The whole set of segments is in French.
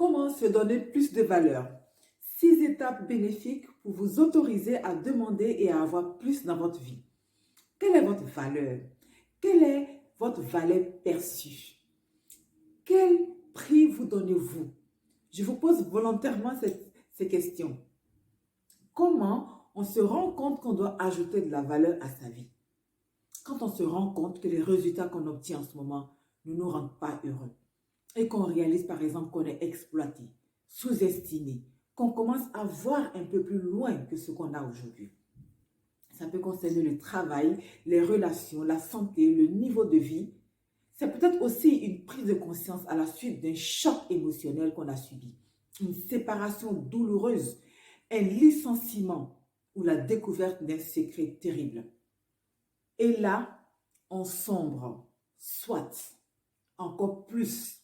Comment se donner plus de valeur? 6 étapes bénéfiques pour vous autoriser à demander et à avoir plus dans votre vie. Quelle est votre valeur? Quelle est votre valeur perçue? Quel prix vous donnez-vous? Je vous pose volontairement ces questions. Comment on se rend compte qu'on doit ajouter de la valeur à sa vie? Quand on se rend compte que les résultats qu'on obtient en ce moment ne nous rendent pas heureux et qu'on réalise par exemple qu'on est exploité, sous-estimé, qu'on commence à voir un peu plus loin que ce qu'on a aujourd'hui. Ça peut concerner le travail, les relations, la santé, le niveau de vie. C'est peut-être aussi une prise de conscience à la suite d'un choc émotionnel qu'on a subi, une séparation douloureuse, un licenciement ou la découverte d'un secret terrible. Et là, on sombre, soit encore plus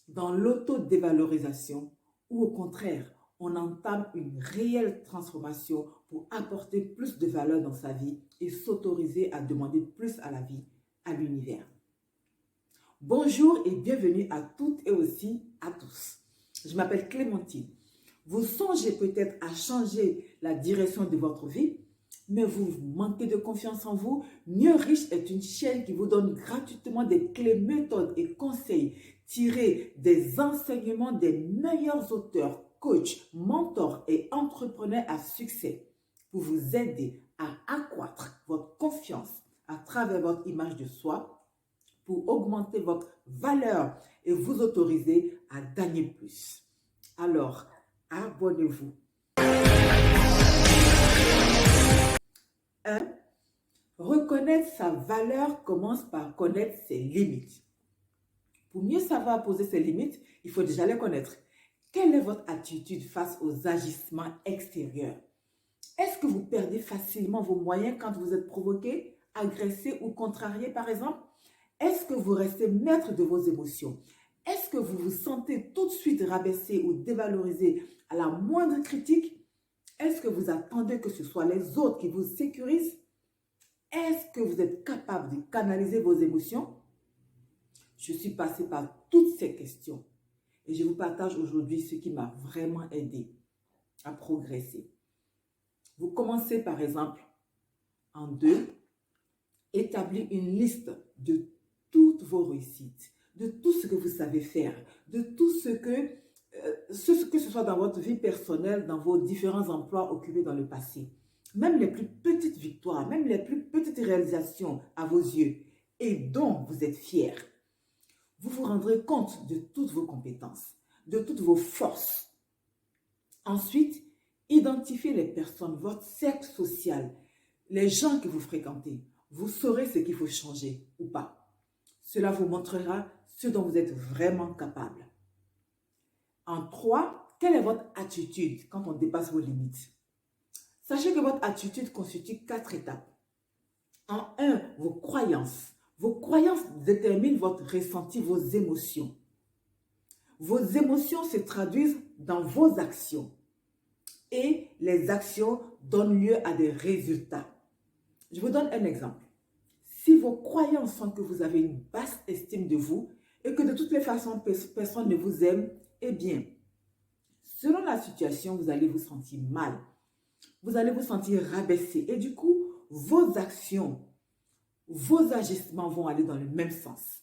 dans l'autodévalorisation ou au contraire, on entame une réelle transformation pour apporter plus de valeur dans sa vie et s'autoriser à demander plus à la vie, à l'univers. Bonjour et bienvenue à toutes et aussi à tous. Je m'appelle Clémentine. Vous songez peut-être à changer la direction de votre vie, mais vous manquez de confiance en vous. Mieux Riche est une chaîne qui vous donne gratuitement des clés, méthodes et conseils tirés des enseignements des meilleurs auteurs, coachs, mentors et entrepreneurs à succès pour vous aider à accroître votre confiance à travers votre image de soi, pour augmenter votre valeur et vous autoriser à gagner plus. Alors, abonnez-vous. 1. Reconnaître sa valeur commence par connaître ses limites. Pour mieux savoir poser ses limites, il faut déjà les connaître. Quelle est votre attitude face aux agissements extérieurs? Est-ce que vous perdez facilement vos moyens quand vous êtes provoqué, agressé ou contrarié par exemple? Est-ce que vous restez maître de vos émotions? Est-ce que vous vous sentez tout de suite rabaissé ou dévalorisé à la moindre critique? Est-ce que vous attendez que ce soit les autres qui vous sécurisent? Est-ce que vous êtes capable de canaliser vos émotions? Je suis passée par toutes ces questions et je vous partage aujourd'hui ce qui m'a vraiment aidé à progresser. Vous commencez par exemple en 2, établir une liste de toutes vos réussites, de tout ce que vous savez faire, de tout ce que ce soit dans votre vie personnelle, dans vos différents emplois occupés dans le passé. Même les plus petites victoires, même les plus petites réalisations à vos yeux et dont vous êtes fiers. Vous vous rendrez compte de toutes vos compétences, de toutes vos forces. Ensuite, identifiez les personnes, votre cercle social, les gens que vous fréquentez. Vous saurez ce qu'il faut changer ou pas. Cela vous montrera ce dont vous êtes vraiment capable. En 3, quelle est votre attitude quand on dépasse vos limites? Sachez que votre attitude constitue 4 étapes. En 1, vos croyances. Vos croyances déterminent votre ressenti, vos émotions. Vos émotions se traduisent dans vos actions. Et les actions donnent lieu à des résultats. Je vous donne un exemple. Si vos croyances sont que vous avez une basse estime de vous et que de toutes les façons, personne ne vous aime, eh bien, selon la situation, vous allez vous sentir mal. Vous allez vous sentir rabaissé. Et du coup, vos actions, vos agissements vont aller dans le même sens.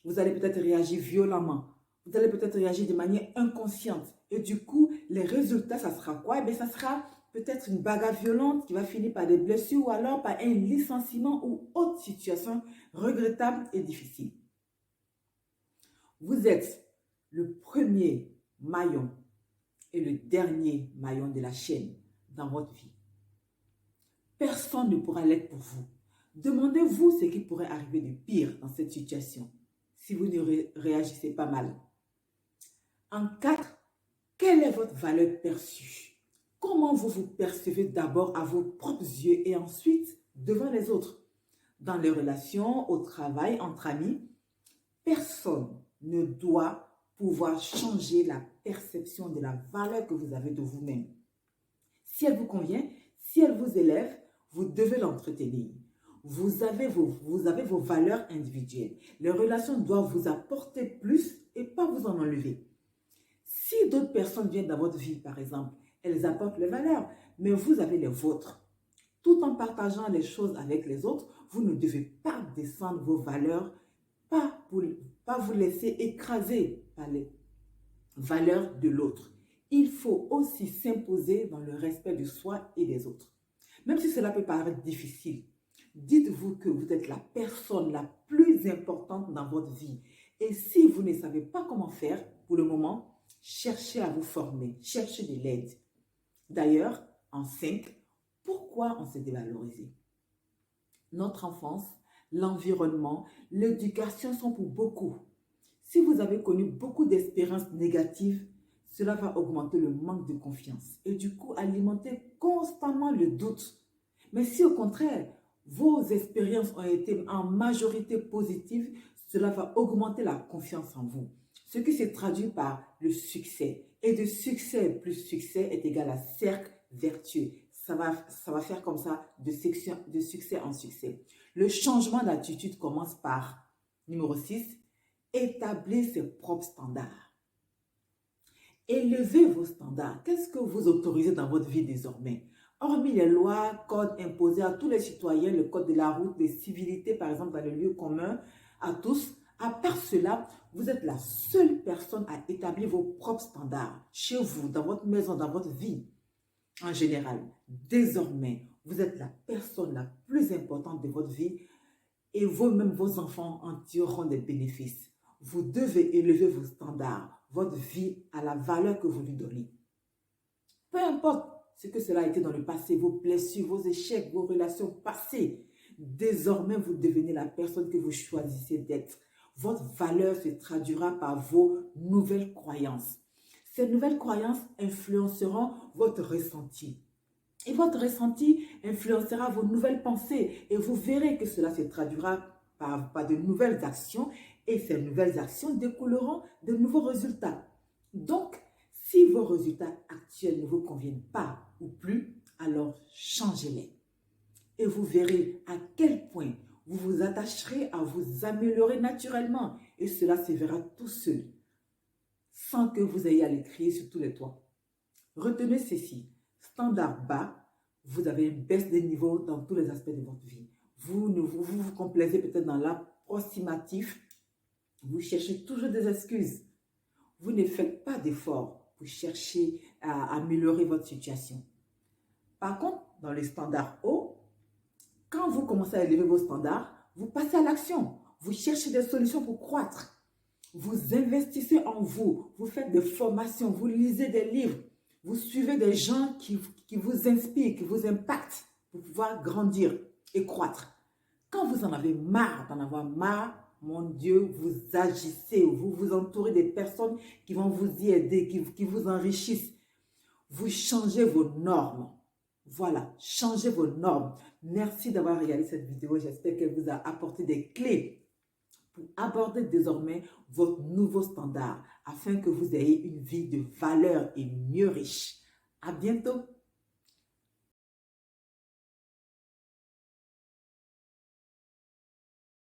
Vous allez peut-être réagir violemment. Vous allez peut-être réagir de manière inconsciente. Et du coup, les résultats, ça sera quoi? Eh bien, ça sera peut-être une bagarre violente qui va finir par des blessures ou alors par un licenciement ou autre situation regrettable et difficile. Vous êtes le premier maillon et le dernier maillon de la chaîne dans votre vie. Personne ne pourra l'être pour vous. Demandez-vous ce qui pourrait arriver de pire dans cette situation si vous ne réagissez pas mal. En 4, quelle est votre valeur perçue? Comment vous vous percevez d'abord à vos propres yeux et ensuite devant les autres? Dans les relations, au travail, entre amis, personne ne doit pouvoir changer la perception de la valeur que vous avez de vous-même. Si elle vous convient, si elle vous élève, vous devez l'entretenir. Vous avez vos valeurs individuelles. Les relations doivent vous apporter plus et pas vous en enlever. Si d'autres personnes viennent dans votre vie, par exemple, elles apportent les valeurs, mais vous avez les vôtres. Tout en partageant les choses avec les autres, vous ne devez pas descendre vos valeurs, pas vous laisser écraser par les valeurs de l'autre. Il faut aussi s'imposer dans le respect de soi et des autres. Même si cela peut paraître difficile, dites-vous que vous êtes la personne la plus importante dans votre vie. Et si vous ne savez pas comment faire pour le moment, cherchez à vous former, cherchez de l'aide. D'ailleurs, en 5, pourquoi on s'est dévalorisé? Notre enfance, l'environnement, l'éducation sont pour beaucoup. Si vous avez connu beaucoup d'expériences négatives, cela va augmenter le manque de confiance et du coup alimenter constamment le doute. Mais si au contraire, vos expériences ont été en majorité positives, cela va augmenter la confiance en vous. Ce qui se traduit par le succès. Et de succès plus succès est égal à cercle vertueux. Ça va faire comme ça de succès en succès. Le changement d'attitude commence par, numéro 6, établir ses propres standards. Élevez vos standards. Qu'est-ce que vous autorisez dans votre vie désormais? Hormis les lois, codes imposés à tous les citoyens, le code de la route, les civilités, par exemple, dans les lieux communs, à tous, à part cela, vous êtes la seule personne à établir vos propres standards. Chez vous, dans votre maison, dans votre vie, en général. Désormais, vous êtes la personne la plus importante de votre vie et vous-même, vos enfants en tireront des bénéfices. Vous devez élever vos standards, votre vie à la valeur que vous lui donnez. Peu importe ce que cela a été dans le passé, vos blessures, vos échecs, vos relations passées, désormais vous devenez la personne que vous choisissez d'être. Votre valeur se traduira par vos nouvelles croyances. Ces nouvelles croyances influenceront votre ressenti. Et votre ressenti influencera vos nouvelles pensées. Et vous verrez que cela se traduira par de nouvelles actions. Et ces nouvelles actions découleront de nouveaux résultats. Donc, si vos résultats actuels ne vous conviennent pas ou plus, alors changez-les. Et vous verrez à quel point vous vous attacherez à vous améliorer naturellement. Et cela se verra tout seul, sans que vous ayez à l'écrire sur tous les toits. Retenez ceci. Standard bas, vous avez une baisse des niveaux dans tous les aspects de votre vie. Vous complaisez peut-être dans l'approximatif. Vous cherchez toujours des excuses. Vous ne faites pas d'efforts pour chercher à améliorer votre situation. Par contre, dans les standards hauts, quand vous commencez à élever vos standards, vous passez à l'action. Vous cherchez des solutions pour croître. Vous investissez en vous. Vous faites des formations. Vous lisez des livres. Vous suivez des gens qui vous inspirent, qui vous impactent pour pouvoir grandir et croître. Quand vous en avez marre d'en avoir marre, mon Dieu, vous agissez. Vous vous entourez des personnes qui vont vous y aider, qui vous enrichissent. Vous changez vos normes. Voilà, changez vos normes. Merci d'avoir regardé cette vidéo. J'espère qu'elle vous a apporté des clés pour aborder désormais votre nouveau standard afin que vous ayez une vie de valeur et mieux riche. À bientôt.